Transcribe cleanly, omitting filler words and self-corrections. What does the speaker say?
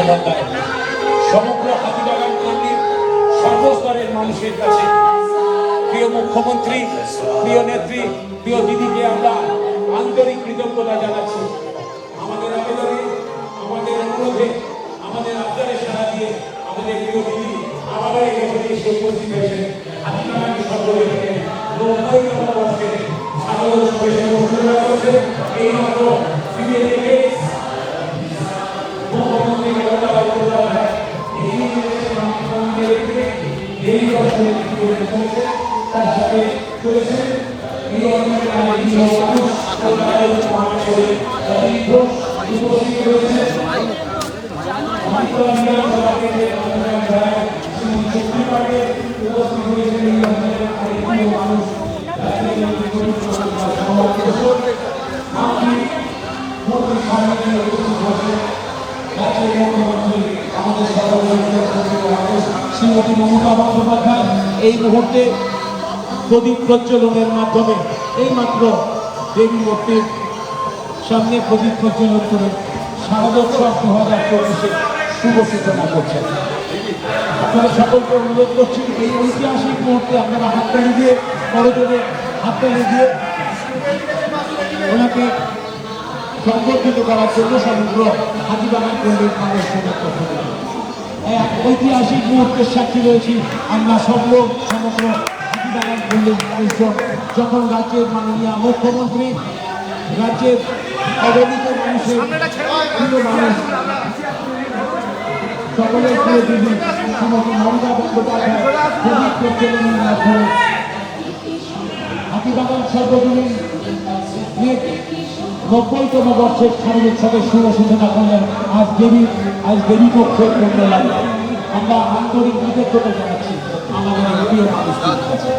বন্দ্যোপাধ্যায় সমগ্র হাতিবাগান পল্লীর সর্বস্তরের মানুষের কাছে প্রিয় মুখ্যমন্ত্রী, প্রিয় নেত্রী, প্রিয় দিদিকে আমরা আন্তরিক কৃতজ্ঞতা জানাচ্ছি। আমাদের আবেদনে, আমাদের অনুরোধে, আমাদের আবদারে সাড়া দিয়ে আমাদের প্রিয় দিদি আমাদের এখানে এসে উপস্থিত হয়েছেন। হাতিবাগান সর্বজনীনে 90তম বর্ষে স্বাগত সমাবেশে অনুষ্ঠিত হয়েছে। এই মাত্র ফিরে থেকে মুখ্যমন্ত্রী মমতা বন্দ্যোপাধ্যায় এই বছরে তার সাথে চলেছে এই শ্রীমতী মমতা বন্দ্যোপাধ্যায় এই মুহূর্তে প্রদীপ প্রজ্বলনের মাধ্যমে এইমাত্র দেবী মূর্তির সামনে প্রদীপ প্রজ্বলন করে শারদোৎসব 2024 শুভ সূচনা করছেন। আপনারা সকলকে অনুরোধ করছি এই ঐতিহাসিক মুহূর্তে আপনারা হাততালি দিয়ে করজোরে হাততালি দিয়ে ওনাকে সংবর্ধিত করার জন্য সমগ্র হাতিবাগান পল্লীর মানুষের পক্ষ থেকে এক ঐতিহাসিক মুহূর্তের সাক্ষী রয়েছি আমরা সমগ্র হাতিবাগান পল্লীর মানুষজন। যখন রাজ্যের মাননীয় মুখ্যমন্ত্রী রাজ্যের অবহেলিত মানুষের প্রিয় মানুষ সকলের প্রিয় দিদি শ্রীমতী মমতা বন্দ্যোপাধ্যায় প্রদীপ প্রজ্বলনের মাধ্যমে হাতিবাগান সর্বজনীন 90তম বর্ষের শারদোৎসবের শুভ সূচনা করলেন আজ দেবী পক্ষের কেন্দ্র লাগে। আমরা আন্তরিক কৃতজ্ঞতা জানাচ্ছি আমাদের প্রিয় মানুষদের কাছে।